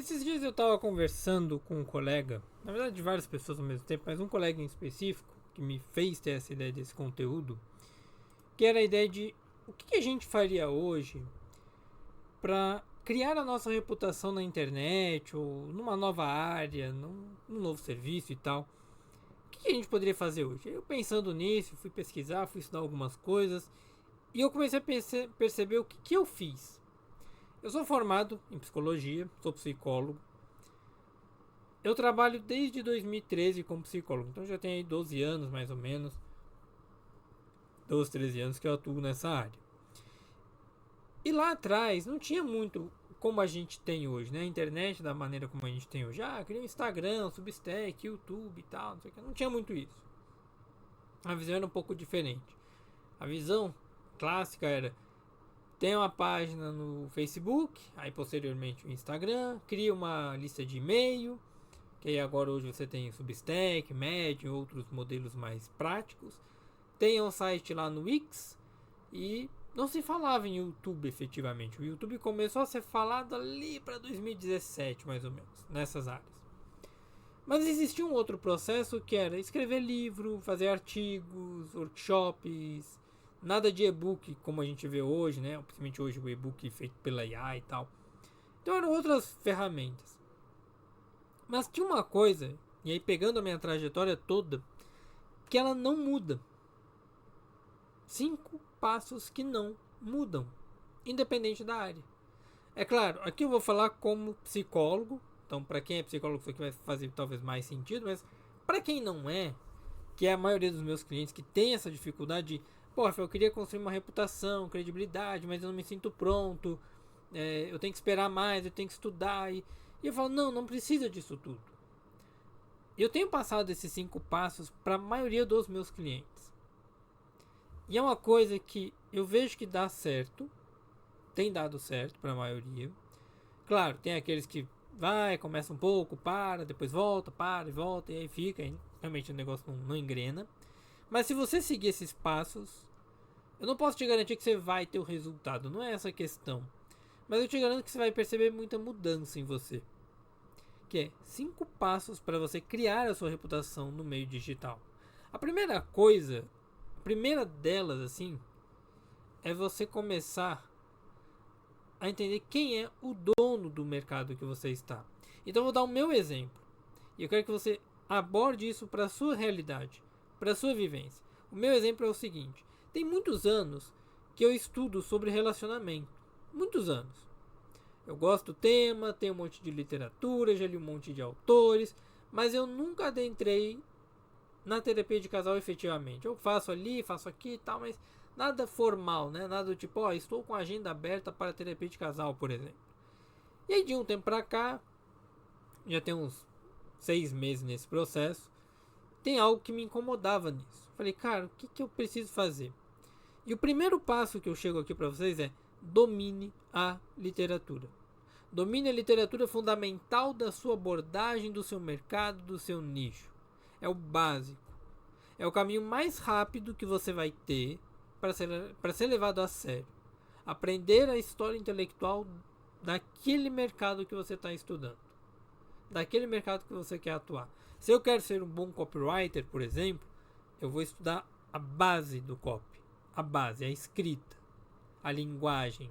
Esses dias eu tava conversando com um colega, na verdade de várias pessoas ao mesmo tempo, mas um colega em específico que me fez ter essa ideia desse conteúdo, que era a ideia de o que a gente faria hoje para criar a nossa reputação na internet ou numa nova área, num novo serviço e tal. O que a gente poderia fazer hoje? Eu pensando nisso, fui pesquisar, fui estudar algumas coisas e eu comecei a perceber o que eu fiz. Eu sou formado em psicologia, sou psicólogo. Eu trabalho desde 2013 como psicólogo, então já tem aí 12 anos mais ou menos, 12, 13 anos que eu atuo nessa área. E lá atrás não tinha muito como a gente tem hoje, né? A internet da maneira como a gente tem hoje. Ah, queria um Instagram, Substack, YouTube e tal, não sei o que. Não tinha muito isso. A visão era um pouco diferente. A visão clássica era: tem uma página no Facebook, aí posteriormente o Instagram, cria uma lista de e-mail, que aí agora hoje você tem Substack, Medium, outros modelos mais práticos. Tem um site lá no Wix e não se falava em YouTube efetivamente. O YouTube começou a ser falado ali para 2017, mais ou menos, nessas áreas. Mas existia um outro processo que era escrever livro, fazer artigos, workshops, nada de e-book como a gente vê hoje, né? Principalmente hoje o e-book feito pela IA e tal. Então eram outras ferramentas. Mas tinha uma coisa, e aí pegando a minha trajetória toda, que ela não muda. 5 passos que não mudam, independente da área. É claro, aqui eu vou falar como psicólogo, então para quem é psicólogo isso aqui vai fazer talvez mais sentido, mas para quem não é, que é a maioria dos meus clientes que tem essa dificuldade de, pô, Rafael, eu queria construir uma reputação, credibilidade, mas eu não me sinto pronto, eu tenho que esperar mais, eu tenho que estudar, e eu falo, não precisa disso tudo. Eu tenho passado esses 5 passos para a maioria dos meus clientes. E é uma coisa que eu vejo que dá certo, tem dado certo para a maioria. Claro, tem aqueles que vai, começa um pouco, para, depois volta, para e volta, e aí fica, e realmente o negócio não engrena. Mas se você seguir esses passos, eu não posso te garantir que você vai ter o resultado, não é essa a questão. Mas eu te garanto que você vai perceber muita mudança em você. Que é 5 passos para você criar a sua reputação no meio digital. A primeira coisa, a primeira delas assim, é você começar a entender quem é o dono do mercado que você está. Então eu vou dar o meu exemplo. E eu quero que você aborde isso para a sua realidade, para a sua vivência. O meu exemplo é o seguinte: tem muitos anos que eu estudo sobre relacionamento. Muitos anos. Eu gosto do tema, tenho um monte de literatura, já li um monte de autores, mas eu nunca adentrei na terapia de casal efetivamente. Eu faço ali, faço aqui e tal, mas nada formal, né? Nada do tipo, ó, estou com a agenda aberta para terapia de casal, por exemplo. E aí de um tempo pra cá, já tem uns 6 meses nesse processo, tem algo que me incomodava nisso. Falei, cara, o que eu preciso fazer? E o primeiro passo que eu chego aqui para vocês é: domine a literatura. Domine a literatura fundamental da sua abordagem, do seu mercado, do seu nicho. É o básico. É o caminho mais rápido que você vai ter para ser levado a sério. Aprender a história intelectual daquele mercado que você está estudando. Daquele mercado que você quer atuar. Se eu quero ser um bom copywriter, por exemplo, eu vou estudar a base do copy. A base, a escrita, a linguagem,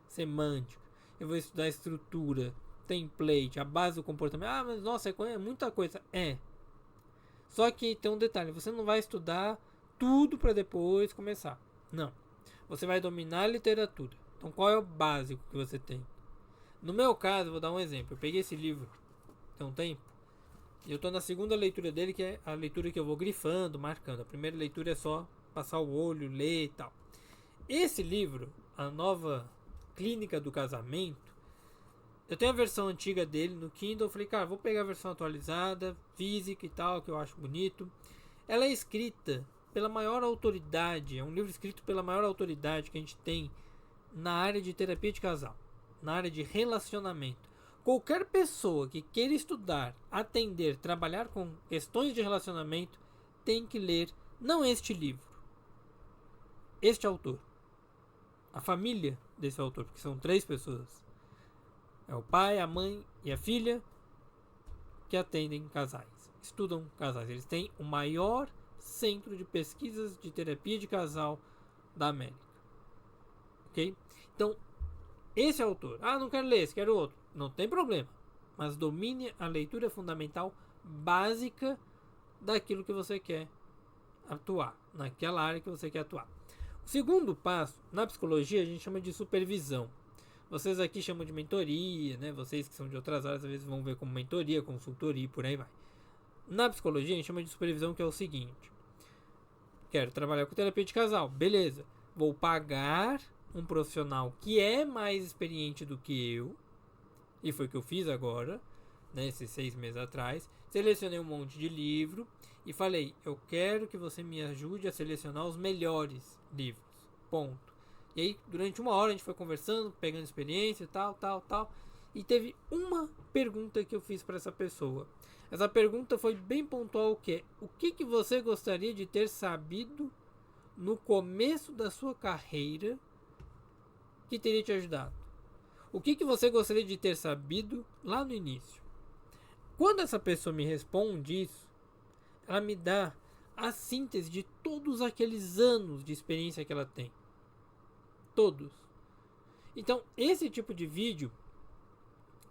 semântica. Eu vou estudar a estrutura, template, a base do comportamento. Ah, mas nossa, é muita coisa. É. Só que tem um detalhe: você não vai estudar tudo para depois começar. Não. Você vai dominar a literatura. Então, qual é o básico que você tem? No meu caso, vou dar um exemplo. Eu peguei esse livro tem um tempo e eu estou na segunda leitura dele, que é a leitura que eu vou grifando, marcando. A primeira leitura é só passar o olho, ler e tal. Esse livro, a nova Clínica do Casamento, eu tenho a versão antiga dele no Kindle. Eu falei, cara, vou pegar a versão atualizada, física e tal, que eu acho bonito. Ela é escrita pela maior autoridade, é um livro escrito pela maior autoridade que a gente tem na área de terapia de casal, na área de relacionamento. Qualquer pessoa que queira estudar, atender, trabalhar com questões de relacionamento tem que ler não este livro, este autor, a família desse autor, porque são 3 pessoas. É o pai, a mãe e a filha que atendem casais, estudam casais. Eles têm o maior centro de pesquisas de terapia de casal da América. Ok? Então, esse autor, não quero ler esse, quero outro. Não tem problema. Mas domine a leitura fundamental básica daquilo que você quer atuar, naquela área que você quer atuar. O segundo passo, na psicologia, a gente chama de supervisão. Vocês aqui chamam de mentoria, né? Vocês que são de outras áreas, às vezes vão ver como mentoria, consultoria e por aí vai. Na psicologia, a gente chama de supervisão, que é o seguinte: quero trabalhar com terapia de casal, beleza. Vou pagar um profissional que é mais experiente do que eu, e foi o que eu fiz agora, né, esses 6 meses atrás. Selecionei um monte de livro e falei: eu quero que você me ajude a selecionar os melhores livros, ponto. E aí, durante 1 hora, a gente foi conversando, pegando experiência, tal. E teve uma pergunta que eu fiz para essa pessoa. Essa pergunta foi bem pontual, que é: o que você gostaria de ter sabido no começo da sua carreira que teria te ajudado? O que você gostaria de ter sabido lá no início? Quando essa pessoa me responde isso, ela me dá a síntese de todos aqueles anos de experiência que ela tem. Todos. Então, esse tipo de vídeo,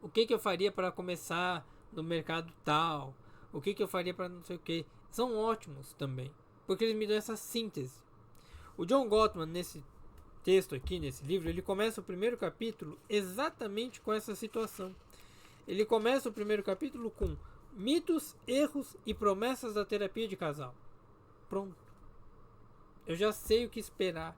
o que eu faria para começar no mercado tal, o que eu faria para não sei o que, são ótimos também, porque eles me dão essa síntese. O John Gottman, nesse texto aqui, nesse livro, ele começa o primeiro capítulo exatamente com essa situação. Ele começa o primeiro capítulo com mitos, erros e promessas da terapia de casal. Pronto. Eu já sei o que esperar,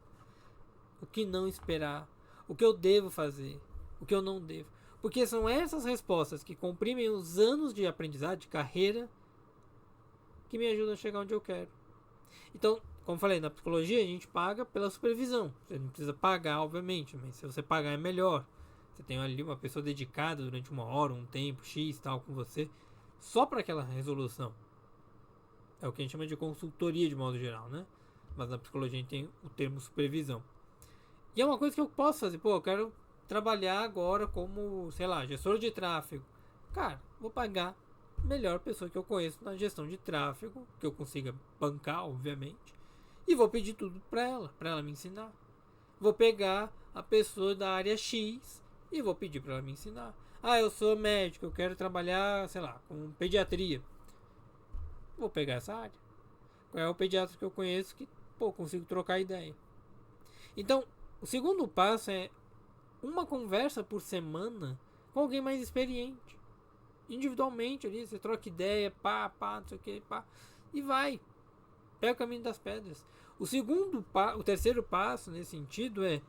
o que não esperar, o que eu devo fazer, o que eu não devo. Porque são essas respostas que comprimem os anos de aprendizado, de carreira, que me ajudam a chegar onde eu quero. Então, como falei, na psicologia a gente paga pela supervisão. Você não precisa pagar, obviamente, mas se você pagar é melhor. Você tem ali uma pessoa dedicada durante 1 hora, um tempo X, tal, com você, só para aquela resolução. É o que a gente chama de consultoria de modo geral, né? Mas na psicologia a gente tem o termo supervisão. E é uma coisa que eu posso fazer. Pô, eu quero trabalhar agora como, sei lá, gestor de tráfego. Cara, vou pagar a melhor pessoa que eu conheço na gestão de tráfego, que eu consiga bancar, obviamente, e vou pedir tudo para ela me ensinar. Vou pegar a pessoa da área X e vou pedir para ela me ensinar. Eu sou médico, eu quero trabalhar, sei lá, com pediatria. Vou pegar essa área. Qual é o pediatra que eu conheço que, consigo trocar ideia. Então, o segundo passo é uma conversa por semana com alguém mais experiente. Individualmente ali, você troca ideia, não sei o que, e vai. Pega o caminho das pedras. O terceiro passo nesse sentido é: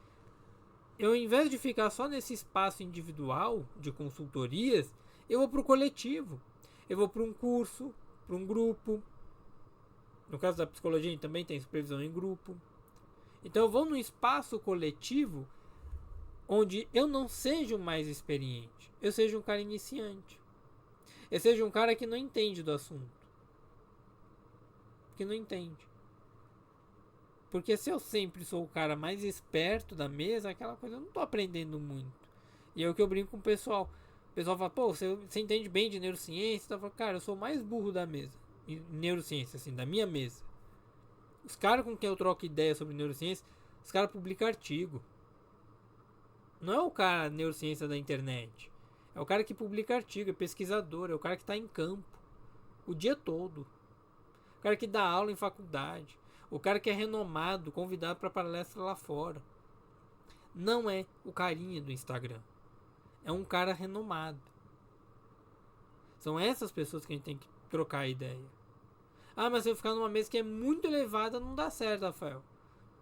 eu, ao invés de ficar só nesse espaço individual de consultorias, eu vou para o coletivo. Eu vou para um curso, para um grupo. No caso da psicologia, a gente também tem supervisão em grupo. Então eu vou num espaço coletivo onde eu não seja o mais experiente. Eu seja um cara iniciante. Eu seja um cara que não entende do assunto. Que não entende. Porque se eu sempre sou o cara mais esperto da mesa, aquela coisa eu não tô aprendendo muito. E é o que eu brinco com o pessoal. O pessoal fala: você entende bem de neurociência? Eu falo: cara, eu sou o mais burro da mesa. Neurociência, assim, da minha mesa. Os caras com quem eu troco ideia sobre neurociência, os caras publicam artigo. Não é o cara neurociência da internet. É o cara que publica artigo, é pesquisador, é o cara que está em campo o dia todo. O cara que dá aula em faculdade. O cara que é renomado, convidado para palestra lá fora. Não é o carinha do Instagram. É um cara renomado. São essas pessoas que a gente tem que trocar ideia. Mas se eu ficar numa mesa que é muito elevada, não dá certo, Rafael.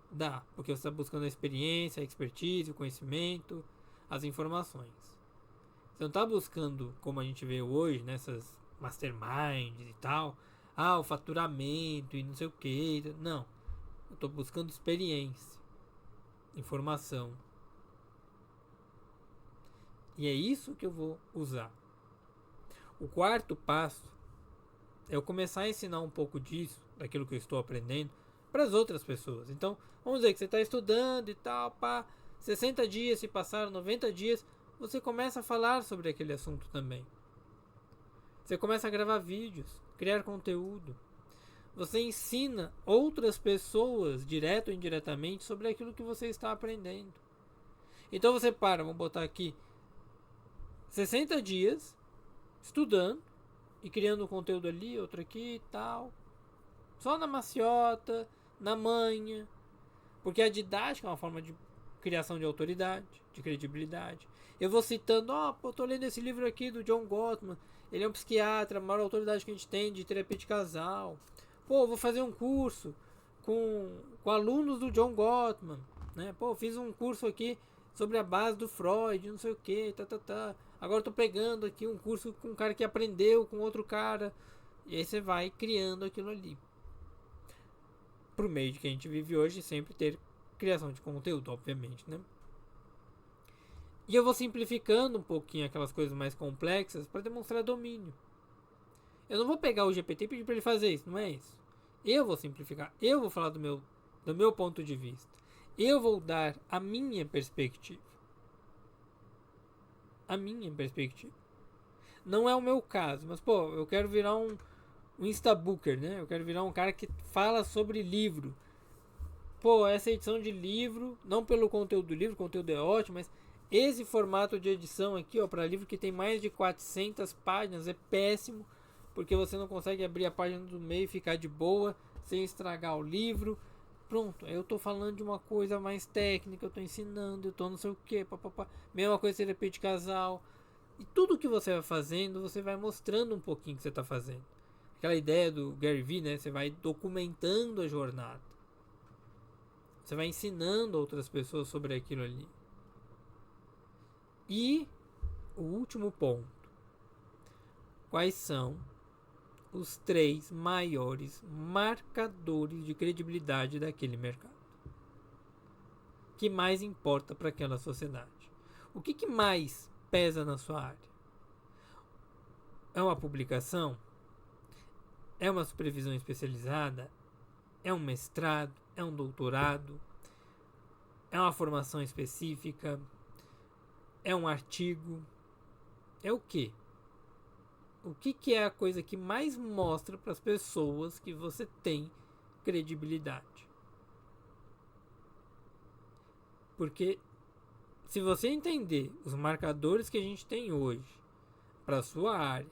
Dá, porque você está buscando a experiência, a expertise, o conhecimento, as informações. Você não está buscando, como a gente vê hoje, nessas masterminds e tal, o faturamento e não sei o que. Não. Eu estou buscando experiência, informação. E é isso que eu vou usar. O quarto passo é eu começar a ensinar um pouco disso, daquilo que eu estou aprendendo, para as outras pessoas. Então, vamos dizer que você está estudando e tal, 60 dias se passaram, 90 dias, você começa a falar sobre aquele assunto também. Você começa a gravar vídeos, criar conteúdo. Você ensina outras pessoas, direto ou indiretamente, sobre aquilo que você está aprendendo. Então você vamos botar aqui, 60 dias estudando e criando um conteúdo ali, outro aqui e tal. Só na maciota, na manha. Porque a didática é uma forma de criação de autoridade, de credibilidade. Eu vou citando, tô lendo esse livro aqui do John Gottman. Ele é um psiquiatra, a maior autoridade que a gente tem de terapia de casal. Vou fazer um curso com alunos do John Gottman, né? Fiz um curso aqui sobre a base do Freud, não sei o que, Agora tô pegando aqui um curso com um cara que aprendeu com outro cara. E aí você vai criando aquilo ali. Pro meio de que a gente vive hoje, sempre ter criação de conteúdo, obviamente, né? E eu vou simplificando um pouquinho aquelas coisas mais complexas para demonstrar domínio. Eu não vou pegar o GPT e pedir para ele fazer isso, não é isso. Eu vou simplificar, eu vou falar do meu ponto de vista. Eu vou dar a minha perspectiva. A minha perspectiva. Não é o meu caso, mas eu quero virar um instabooker, né? Eu quero virar um cara que fala sobre livro. Essa edição de livro, não pelo conteúdo do livro, o conteúdo é ótimo, mas esse formato de edição aqui, para livro que tem mais de 400 páginas, é péssimo, porque você não consegue abrir a página do meio e ficar de boa, sem estragar o livro. Pronto, eu tô falando de uma coisa mais técnica, eu tô ensinando, eu tô não sei o que, mesma coisa terapia de casal. E tudo que você vai fazendo, você vai mostrando um pouquinho que você tá fazendo. Aquela ideia do Gary Vee, né? Você vai documentando a jornada. Você vai ensinando outras pessoas sobre aquilo ali. E o último ponto. Quais são os 3 maiores marcadores de credibilidade daquele mercado? Que mais importa para aquela sociedade? O que mais pesa na sua área? É uma publicação? É uma supervisão especializada? É um mestrado? É um doutorado? É uma formação específica? É um artigo? É o quê? O que é a coisa que mais mostra para as pessoas que você tem credibilidade? Porque se você entender os marcadores que a gente tem hoje para a sua área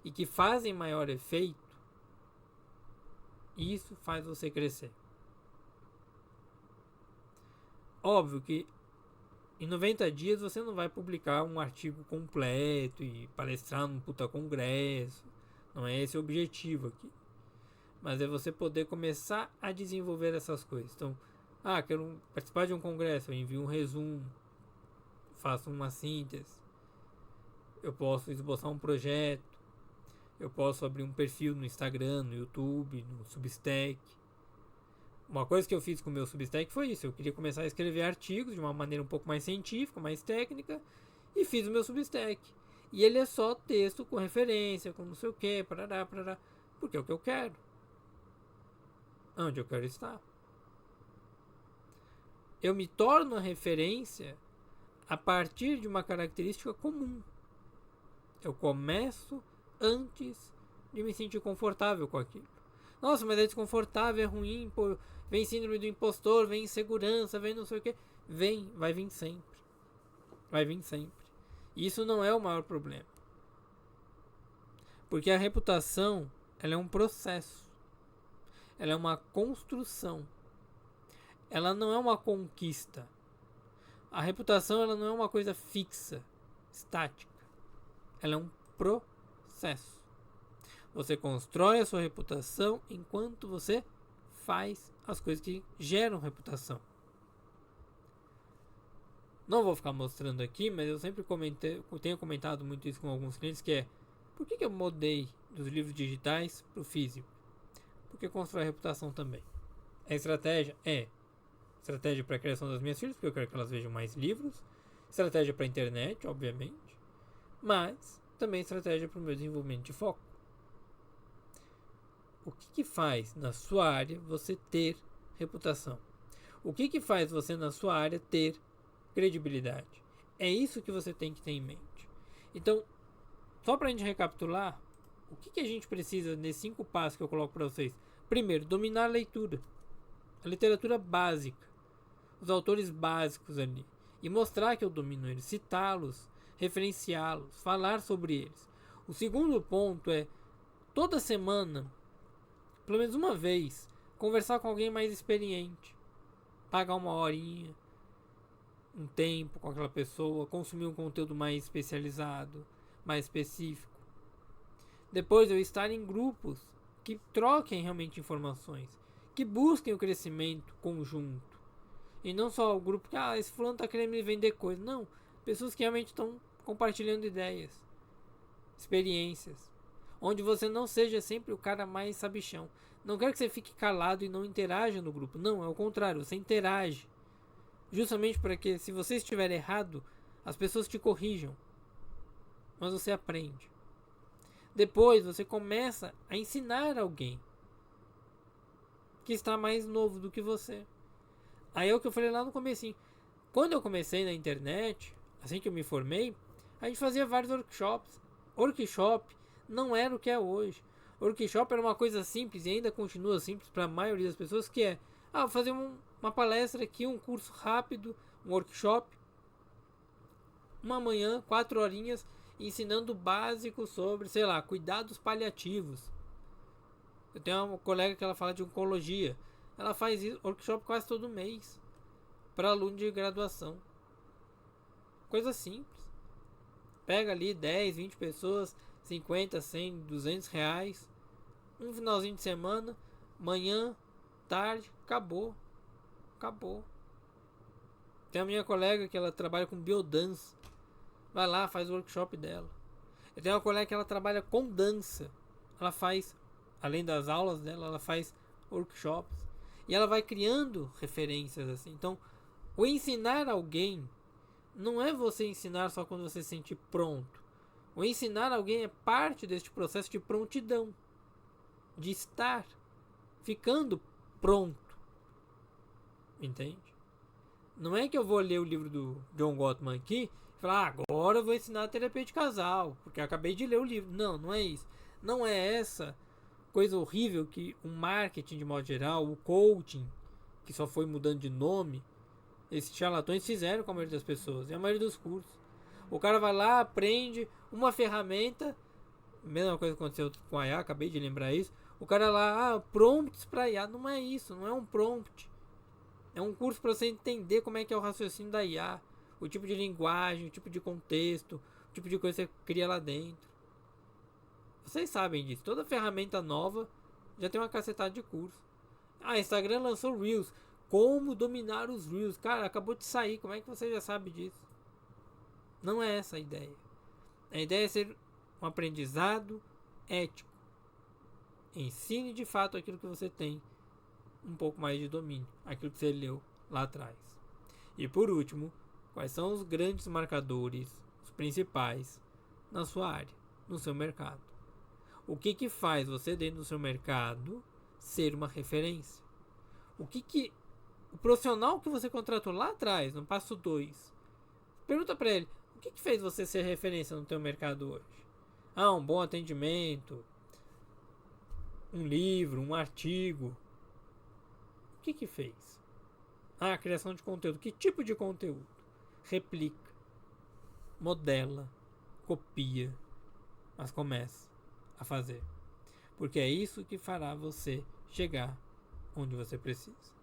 e que fazem maior efeito, isso faz você crescer. Óbvio que em 90 dias você não vai publicar um artigo completo e palestrar num puta congresso. Não é esse o objetivo aqui. Mas é você poder começar a desenvolver essas coisas. Então, quero participar de um congresso, eu envio um resumo, faço uma síntese. Eu posso esboçar um projeto. Eu posso abrir um perfil no Instagram, no YouTube, no Substack. Uma coisa que eu fiz com o meu Substack foi isso. Eu queria começar a escrever artigos de uma maneira um pouco mais científica, mais técnica. E fiz o meu Substack. E ele é só texto com referência, com não sei o que, parará. Porque é o que eu quero. Onde eu quero estar. Eu me torno a referência a partir de uma característica comum. Eu começo antes de me sentir confortável com aquilo. Nossa, mas é desconfortável, é ruim, vem síndrome do impostor, vem insegurança, vem não sei o que. Vai vir sempre. Vai vir sempre. Isso não é o maior problema. Porque a reputação, ela é um processo. Ela é uma construção. Ela não é uma conquista. A reputação, ela não é uma coisa fixa, estática. Ela é um processo. Você constrói a sua reputação enquanto você faz as coisas que geram reputação. Não vou ficar mostrando aqui, mas eu sempre tenho comentado muito isso com alguns clientes, que é: por que eu mudei dos livros digitais para o físico? Porque constrói reputação também. A estratégia é estratégia para a criação das minhas filhas, porque eu quero que elas vejam mais livros. Estratégia para a internet, obviamente. Mas também estratégia para o meu desenvolvimento de foco. O que faz na sua área você ter reputação? O que faz você na sua área ter credibilidade? É isso que você tem que ter em mente. Então, só pra gente recapitular, o que a gente precisa nesses 5 passos que eu coloco para vocês? Primeiro, dominar a leitura. A literatura básica. Os autores básicos ali. E mostrar que eu domino eles. Citá-los, referenciá-los, falar sobre eles. O segundo ponto é, toda semana, pelo menos uma vez, conversar com alguém mais experiente. Pagar uma horinha, um tempo com aquela pessoa, consumir um conteúdo mais especializado, mais específico. Depois eu estar em grupos que troquem realmente informações, que busquem o crescimento conjunto. E não só o grupo que, esse fulano tá querendo me vender coisa. Não, pessoas que realmente estão compartilhando ideias, experiências. Onde você não seja sempre o cara mais sabichão. Não quero que você fique calado e não interaja no grupo. Não, é o contrário, você interage. Justamente para que, se você estiver errado, as pessoas te corrijam. Mas você aprende. Depois você começa a ensinar alguém que está mais novo do que você. Aí é o que eu falei lá no comecinho. Quando eu comecei na internet, assim que eu me formei, a gente fazia vários workshops. Workshop não era o que é hoje. Workshop era uma coisa simples e ainda continua simples para a maioria das pessoas, que é vou fazer uma palestra aqui, um curso rápido, um workshop, uma manhã, 4 horinhas, ensinando o básico sobre, sei lá, cuidados paliativos. Eu tenho uma colega que ela fala de oncologia. Ela faz workshop quase todo mês para aluno de graduação. Coisa simples. Pega ali 10, 20 pessoas, 50, 100, 200 reais. Um finalzinho de semana, manhã, tarde, acabou. Acabou. Tem a minha colega que ela trabalha com biodança. Vai lá, faz o workshop dela. Eu tenho uma colega que ela trabalha com dança. Ela faz, além das aulas dela, ela faz workshops. E ela vai criando referências assim. Então, o ensinar alguém não é você ensinar só quando você se sentir pronto. O ensinar alguém é parte deste processo de prontidão. De estar ficando pronto. Entende? Não é que eu vou ler o livro do John Gottman aqui e falar, agora eu vou ensinar a terapia de casal, porque eu acabei de ler o livro. Não, não é isso. Não é essa coisa horrível que o marketing de modo geral, o coaching, que só foi mudando de nome, esses charlatões fizeram com a maioria das pessoas, e a maioria dos cursos. O cara vai lá, aprende uma ferramenta, mesma coisa que aconteceu com a IA, acabei de lembrar isso. O cara lá, prompts para IA, não é isso, não é um prompt. É um curso para você entender como é que é o raciocínio da IA, o tipo de linguagem, o tipo de contexto, o tipo de coisa que você cria lá dentro. Vocês sabem disso. Toda ferramenta nova já tem uma cacetada de curso. Instagram lançou Reels. Como dominar os Reels? Cara, acabou de sair. Como é que você já sabe disso? Não é essa a ideia. A ideia é ser um aprendizado ético. Ensine de fato aquilo que você tem um pouco mais de domínio, aquilo que você leu lá atrás. E por último, quais são os grandes marcadores, os principais, na sua área, no seu mercado? O que faz você dentro do seu mercado ser uma referência? O profissional que você contratou lá atrás, no passo 2, pergunta para ele, o que fez você ser referência no teu mercado hoje? Um bom atendimento, um livro, um artigo. O que fez? A criação de conteúdo. Que tipo de conteúdo? Replica, modela, copia, mas começa a fazer. Porque é isso que fará você chegar onde você precisa.